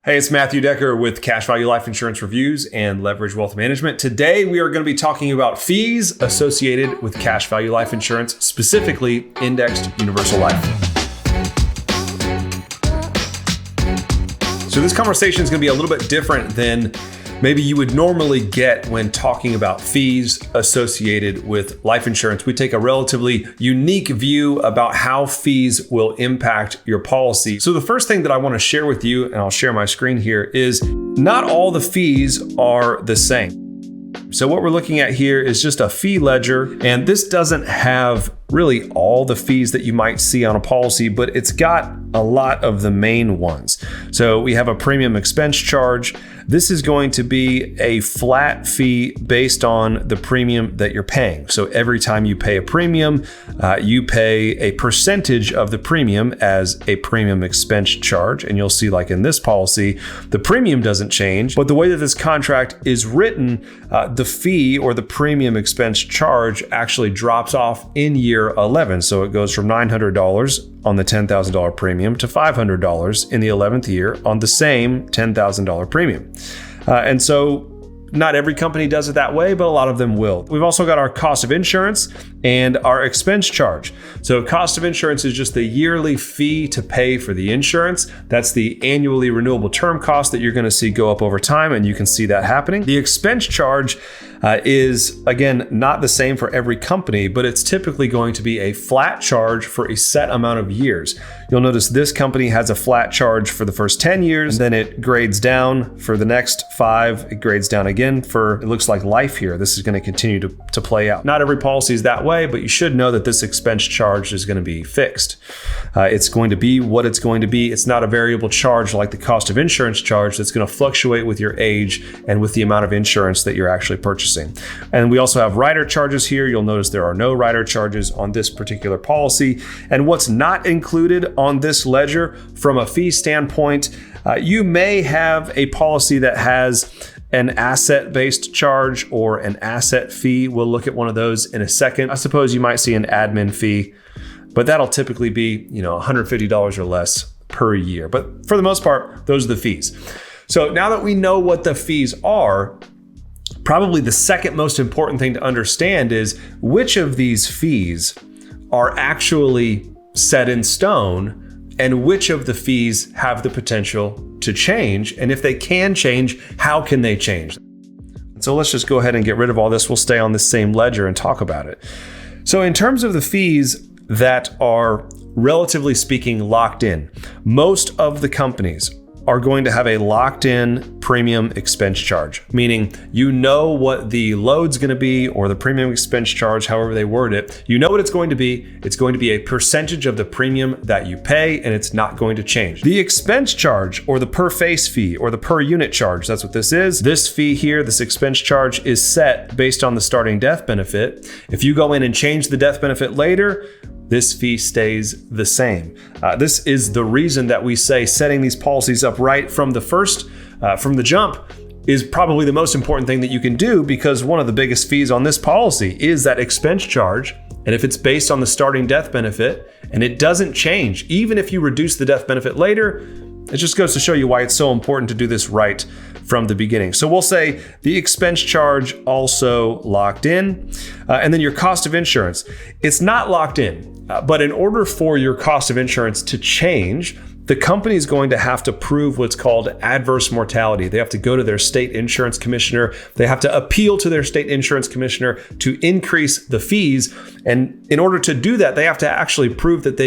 Hey, it's Matthew Decker with Cash Value Life Insurance Reviews and Leverage Wealth Management. Today, we are going to be talking about fees associated with cash value life insurance, specifically indexed universal life. So this conversation is going to be a little bit different than maybe you would normally get when talking about fees associated with life insurance. We take a relatively unique view about how fees will impact your policy. So the first thing that I want to share with you, and I'll share my screen here, is not all the fees are the same. So what we're looking at here is just a fee ledger, and this doesn't have really all the fees that you might see on a policy, but it's got a lot of the main ones. So we have a premium expense charge. This is going to be a flat fee based on the premium that you're paying. So every time you pay a premium, you pay a percentage of the premium as a premium expense charge. And you'll see, like in this policy, the premium doesn't change, but the way that this contract is written, the fee or the premium expense charge actually drops off in year 11. So it goes from $900 on the $10,000 premium to $500 in the 11th year on the same $10,000 premium. And so not every company does it that way, but a lot of them will. We've also got our cost of insurance and our expense charge. So cost of insurance is just the yearly fee to pay for the insurance. That's the annually renewable term cost that you're going to see go up over time, and you can see that happening. The expense charge is, again, not the same for every company, but it's typically going to be a flat charge for a set amount of years. You'll notice this company has a flat charge for the first 10 years, and then it grades down for the next 5. It grades down again for, it looks like life here. This is going to continue to play out. Not every policy is that way, but you should know that this expense charge is going to be fixed. It's going to be what it's going to be. It's not a variable charge like the cost of insurance charge that's going to fluctuate with your age and with the amount of insurance that you're actually purchasing. And we also have rider charges here. You'll notice there are no rider charges on this particular policy. And what's not included on this ledger from a fee standpoint, you may have a policy that has an asset-based charge or an asset fee. We'll look at one of those in a second. I suppose you might see an admin fee, but that'll typically be, $150 or less per year. But for the most part, those are the fees. So now that we know what the fees are, probably the second most important thing to understand is which of these fees are actually set in stone and which of the fees have the potential to change. And if they can change, how can they change? So let's just go ahead and get rid of all this. We'll stay on this same ledger and talk about it. So in terms of the fees that are relatively speaking locked in, most of the companies are going to have a locked-in premium expense charge, meaning you know what the load's going to be or the premium expense charge, however they word it. You know what it's going to be. It's going to be a percentage of the premium that you pay, and it's not going to change. The expense charge or the per face fee or the per unit charge, that's what this is. This fee here, this expense charge, is set based on the starting death benefit. If you go in and change the death benefit later, this fee stays the same. This is the reason that we say setting these policies up right from the jump is probably the most important thing that you can do, because one of the biggest fees on this policy is that expense charge. And if it's based on the starting death benefit and it doesn't change, even if you reduce the death benefit later, it just goes to show you why it's so important to do this right from the beginning. So we'll say the expense charge also locked in. And then your cost of insurance, it's not locked in. But in order for your cost of insurance to change, the company is going to have to prove what's called adverse mortality. They have to go to their state insurance commissioner. They have to appeal to their state insurance commissioner to increase the fees. And in order to do that, they have to actually prove that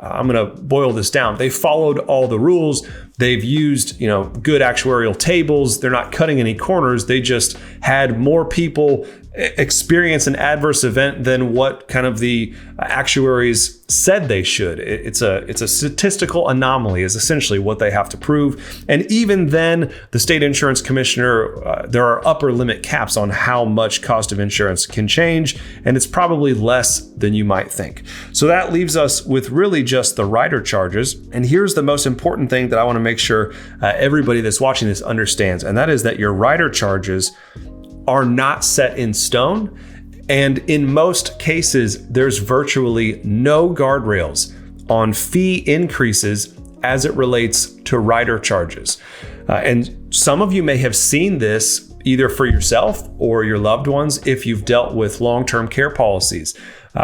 I'm going to boil this down. They followed all the rules. They've used, good actuarial tables. They're not cutting any corners. They just had more people experience an adverse event than what kind of the actuaries said they should. It's a statistical anomaly is essentially what they have to prove. And even then, the state insurance commissioner, there are upper limit caps on how much cost of insurance can change, and it's probably less than you might think. So that leaves us with really just the rider charges. And here's the most important thing that I want to make sure everybody that's watching this understands, and that is that your rider charges are not set in stone. And in most cases, there's virtually no guardrails on fee increases as it relates to rider charges. And some of you may have seen this either for yourself or your loved ones if you've dealt with long-term care policies.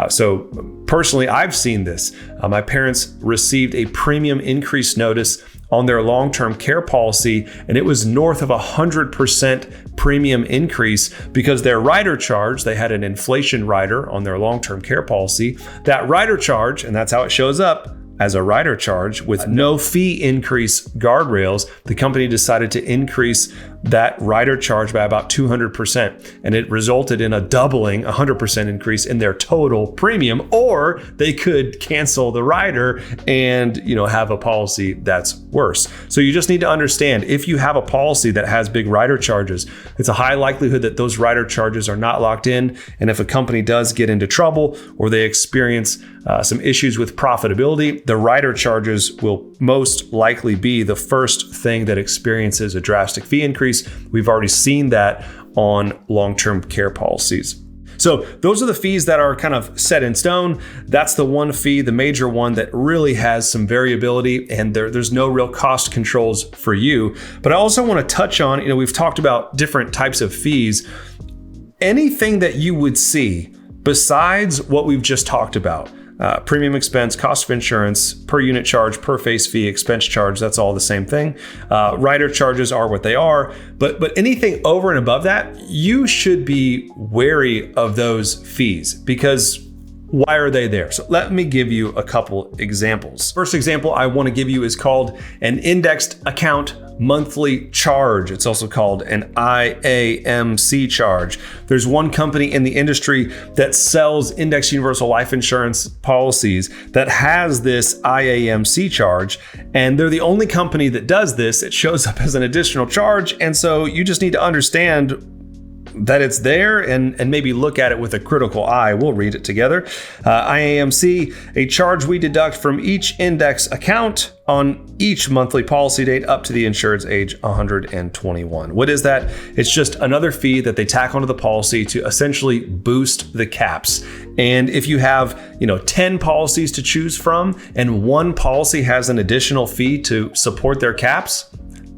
So personally, I've seen this. My parents received a premium increase notice on their long-term care policy, and it was north of 100% premium increase because their rider charge, they had an inflation rider on their long-term care policy. That rider charge, and that's how it shows up, as a rider charge with no fee increase guardrails, the company decided to increase that rider charge by about 200%. And it resulted in a doubling, 100% increase in their total premium, or they could cancel the rider and, have a policy that's worse. So you just need to understand, if you have a policy that has big rider charges, it's a high likelihood that those rider charges are not locked in. And if a company does get into trouble or they experience some issues with profitability, the rider charges will most likely be the first thing that experiences a drastic fee increase. We've already seen that on long-term care policies. So those are the fees that are kind of set in stone. That's the one fee, the major one that really has some variability, and there's no real cost controls for you. But I also want to touch on, we've talked about different types of fees. Anything that you would see besides what we've just talked about, premium expense, cost of insurance, per unit charge, per face fee, expense charge, that's all the same thing. Rider charges are what they are, but anything over and above that, you should be wary of those fees because why are they there? So let me give you a couple examples. First example I want to give you is called an indexed account monthly charge. It's also called an IAMC charge. There's one company in the industry that sells indexed universal life insurance policies that has this IAMC charge, and they're the only company that does this. It shows up as an additional charge, and so you just need to understand that it's there and maybe look at it with a critical eye. We'll read it together. IAMC, a charge we deduct from each index account on each monthly policy date up to the insured's age 121. What is that? It's just another fee that they tack onto the policy to essentially boost the caps. And if you have, 10 policies to choose from and one policy has an additional fee to support their caps,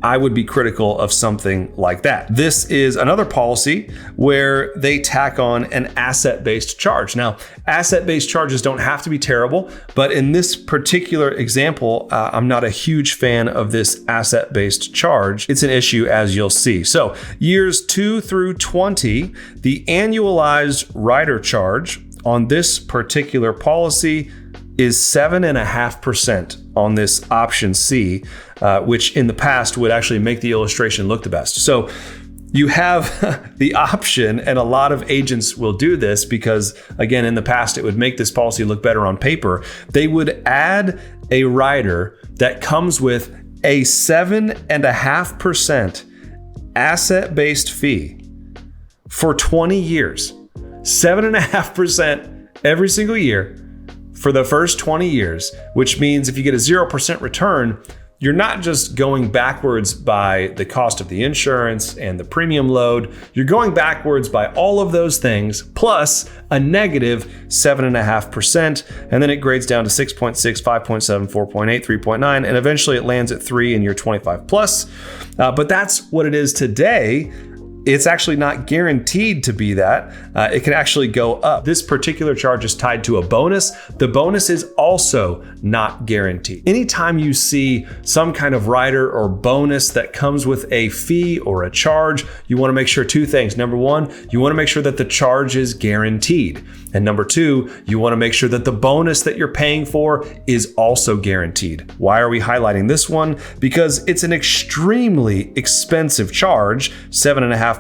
I would be critical of something like that. This is another policy where they tack on an asset-based charge. Now, asset-based charges don't have to be terrible, but in this particular example, I'm not a huge fan of this asset-based charge. It's an issue, as you'll see. So years 2 through 20, the annualized rider charge on this particular policy is 7.5% on this option C, which in the past would actually make the illustration look the best. So you have the option, and a lot of agents will do this because, again, in the past, it would make this policy look better on paper. They would add a rider that comes with a 7.5% asset-based fee for 20 years. 7.5% every single year for the first 20 years, which means if you get a 0% return, you're not just going backwards by the cost of the insurance and the premium load, you're going backwards by all of those things plus a negative 7.5%, and then it grades down to 6.6, 5.7, 4.8, 3.9, and eventually it lands at 3 in year 25 plus. But that's what it is today. It's actually not guaranteed to be that. It can actually go up. This particular charge is tied to a bonus. The bonus is also not guaranteed. Anytime you see some kind of rider or bonus that comes with a fee or a charge, you want to make sure two things. Number one, you want to make sure that the charge is guaranteed. And number two, you want to make sure that the bonus that you're paying for is also guaranteed. Why are we highlighting this one? Because it's an extremely expensive charge, 7.5%.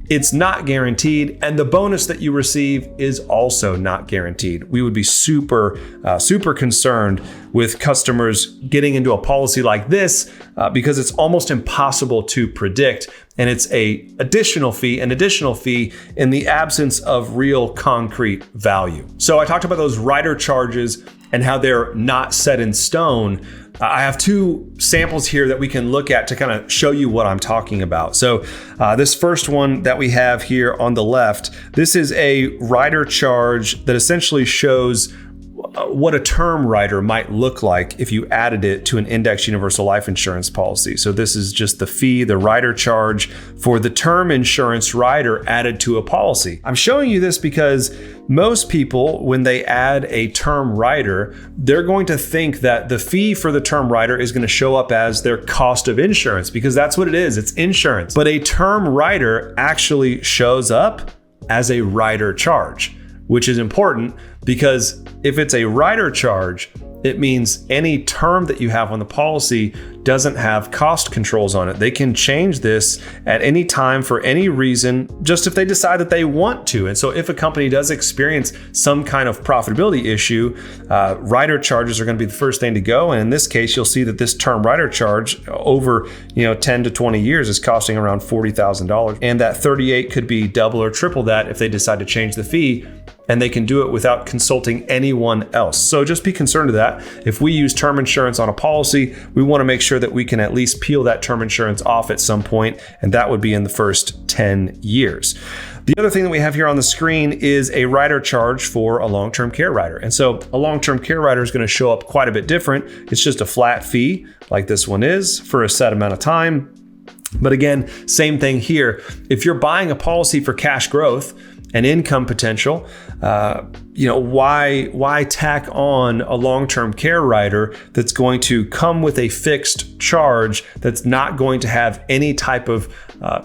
It's not guaranteed, and the bonus that you receive is also not guaranteed. We would be super concerned with customers getting into a policy like this because it's almost impossible to predict, and it's an additional fee in the absence of real concrete value. So I talked about those rider charges and how they're not set in stone. I have two samples here that we can look at to kind of show you what I'm talking about. So this first one that we have here on the left, this is a rider charge that essentially shows what a term rider might look like if you added it to an index universal life insurance policy. So this is just the fee, the rider charge for the term insurance rider added to a policy. I'm showing you this because most people, when they add a term rider, they're going to think that the fee for the term rider is going to show up as their cost of insurance, because that's what it is. It's insurance. But a term rider actually shows up as a rider charge, which is important because if it's a rider charge, it means any term that you have on the policy doesn't have cost controls on it. They can change this at any time for any reason, just if they decide that they want to. And so if a company does experience some kind of profitability issue, rider charges are going to be the first thing to go. And in this case, you'll see that this term rider charge over 10 to 20 years is costing around $40,000. And that 38 could be double or triple that if they decide to change the fee. And they can do it without consulting anyone else. So just be concerned of that. If we use term insurance on a policy, we want to make sure that we can at least peel that term insurance off at some point, and that would be in the first 10 years. The other thing that we have here on the screen is a rider charge for a long-term care rider. And so a long-term care rider is going to show up quite a bit different. It's just a flat fee like this one is for a set amount of time. But again, same thing here. If you're buying a policy for cash growth and income potential, why tack on a long-term care rider that's going to come with a fixed charge that's not going to have any type of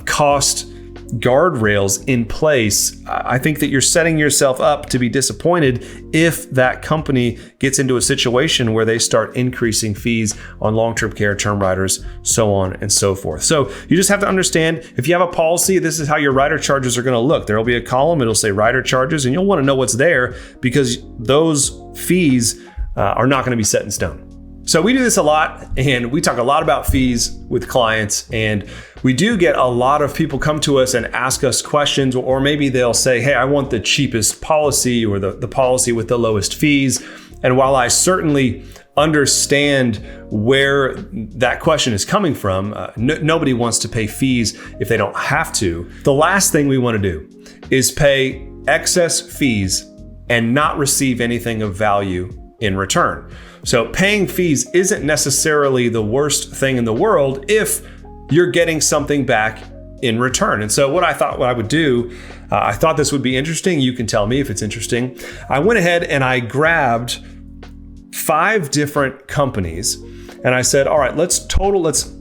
cost guardrails in place? I think that you're setting yourself up to be disappointed if that company gets into a situation where they start increasing fees on long-term care, term riders, so on and so forth. So you just have to understand, if you have a policy, this is how your rider charges are going to look. There will be a column, it'll say rider charges, and you'll want to know what's there because those fees are not going to be set in stone. So we do this a lot, and we talk a lot about fees with clients, and we do get a lot of people come to us and ask us questions, or maybe they'll say, hey, I want the cheapest policy or the policy with the lowest fees. And while I certainly understand where that question is coming from, nobody wants to pay fees if they don't have to. The last thing we want to do is pay excess fees and not receive anything of value in return. So paying fees isn't necessarily the worst thing in the world if you're getting something back in return. And so what I would do, I thought this would be interesting. You can tell me if it's interesting. I went ahead and I grabbed 5 different companies and I said, all right, let's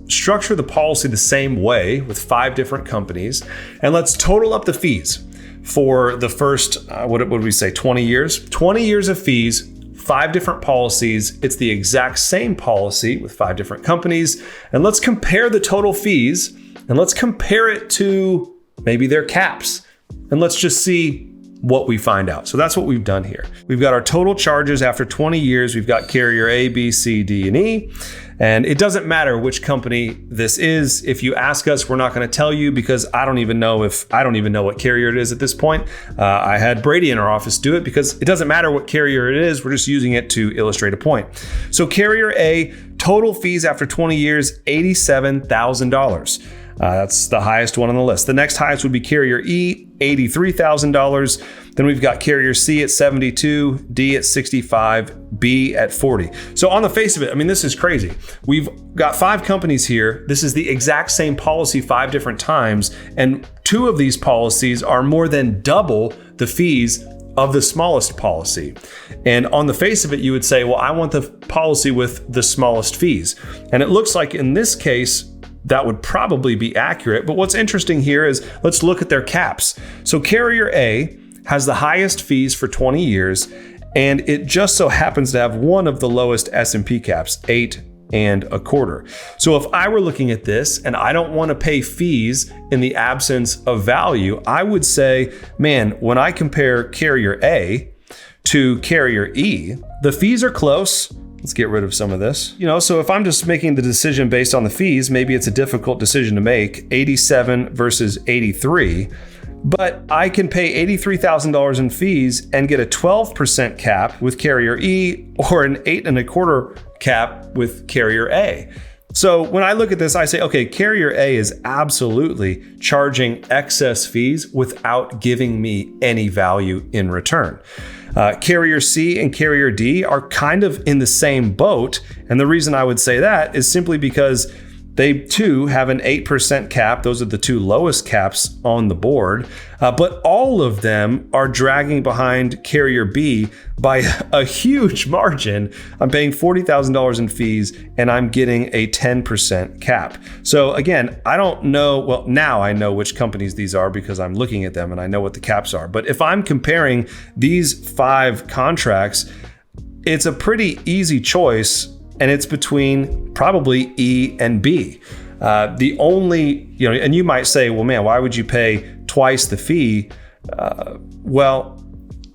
structure the policy the same way with 5 different companies, and let's total up the fees for the first, what would we say, 20 years? 20 years of fees, 5 different policies. It's the exact same policy with 5 different companies. And let's compare the total fees and let's compare it to maybe their caps. And let's just see what we find out. So that's what we've done here. We've got our total charges after 20 years. We've got carrier A, B, C, D, and E. And it doesn't matter which company this is. If you ask us, we're not going to tell you because I don't even know what carrier it is at this point. I had Brady in our office do it because it doesn't matter what carrier it is. We're just using it to illustrate a point. So carrier A, total fees after 20 years, $87,000. That's the highest one on the list. The next highest would be carrier E, $83,000. Then we've got carrier C at 72, D at 65, B at 40. So on the face of it, I mean, this is crazy. We've got 5 companies here. This is the exact same policy 5 different times. And 2 of these policies are more than double the fees of the smallest policy. And on the face of it, you would say, well, I want the policy with the smallest fees. And it looks like in this case, that would probably be accurate. But what's interesting here is let's look at their caps. So carrier A has the highest fees for 20 years, and it just so happens to have one of the lowest S&P caps, 8 1/4. So if I were looking at this and I don't want to pay fees in the absence of value, I would say, man, when I compare carrier A to carrier E, the fees are close. Let's get rid of some of this. So if I'm just making the decision based on the fees, maybe it's a difficult decision to make, 87 versus 83. But I can pay $83,000 in fees and get a 12% cap with carrier E or an 8 1/4 cap with carrier A. So when I look at this, I say, okay, carrier A is absolutely charging excess fees without giving me any value in return. Carrier C and Carrier D are kind of in the same boat. And the reason I would say that is simply because they too have an 8% cap. Those are the two lowest caps on the board. But all of them are dragging behind Carrier B by a huge margin. I'm paying $40,000 in fees and I'm getting a 10% cap. So again, I don't know. Well, now I know which companies these are because I'm looking at them and I know what the caps are. But if I'm comparing these 5 contracts, it's a pretty easy choice. And it's between probably E and B. The only, and you might say, well, man, why would you pay twice the fee? Well,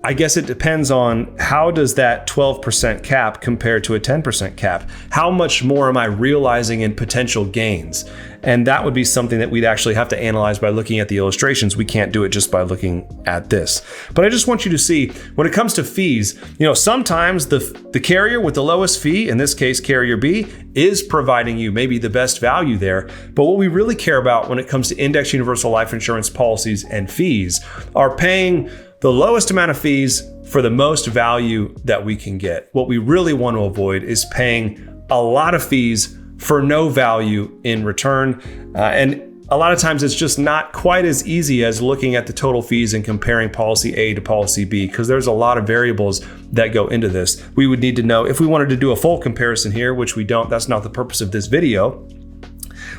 I guess it depends on how does that 12% cap compare to a 10% cap? How much more am I realizing in potential gains? And that would be something that we'd actually have to analyze by looking at the illustrations. We can't do it just by looking at this. But I just want you to see, when it comes to fees, sometimes the carrier with the lowest fee, in this case, Carrier B, is providing you maybe the best value there. But what we really care about when it comes to index universal life insurance policies and fees are paying the lowest amount of fees for the most value that we can get. What we really want to avoid is paying a lot of fees for no value in return. And a lot of times it's just not quite as easy as looking at the total fees and comparing policy A to policy B, because there's a lot of variables that go into this. We would need to know if we wanted to do a full comparison here, which we don't, that's not the purpose of this video.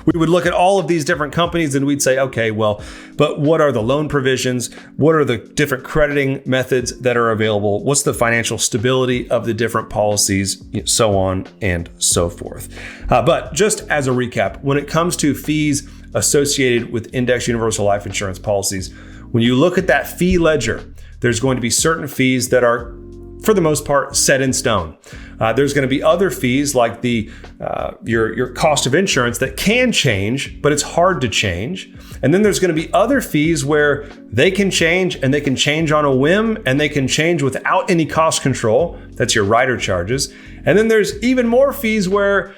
We would look at all of these different companies and we'd say, okay, well, but what are the loan provisions? What are the different crediting methods that are available? What's the financial stability of the different policies, so on and so forth. But just as a recap, when it comes to fees associated with index universal life insurance policies, when you look at that fee ledger, there's going to be certain fees that are, for the most part, set in stone. There's going to be other fees like your cost of insurance that can change, but it's hard to change. And then there's going to be other fees where they can change, and they can change on a whim, and they can change without any cost control. That's your rider charges. And then there's even more fees where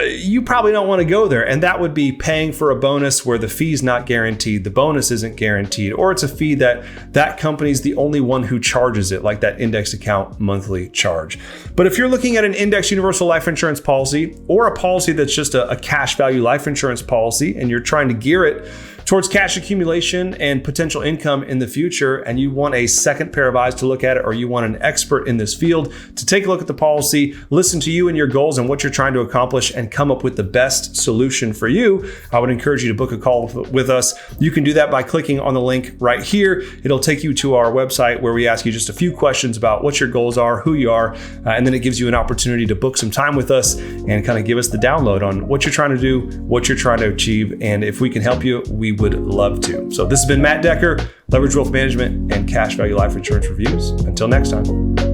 you probably don't want to go there. And that would be paying for a bonus where the fee's not guaranteed, the bonus isn't guaranteed, or it's a fee that company's the only one who charges it, like that index account monthly charge. But if you're looking at an index universal life insurance policy or a policy that's just a cash value life insurance policy, and you're trying to gear it towards cash accumulation and potential income in the future, and you want a second pair of eyes to look at it, or you want an expert in this field to take a look at the policy, listen to you and your goals and what you're trying to accomplish, and come up with the best solution for you, I would encourage you to book a call with us. You can do that by clicking on the link right here. It'll take you to our website where we ask you just a few questions about what your goals are, who you are, and then it gives you an opportunity to book some time with us and kind of give us the download on what you're trying to do, what you're trying to achieve, and if we can help you, we would love to. So this has been Matt Decker, Leverage Wealth Management and Cash Value Life Insurance Reviews. Until next time.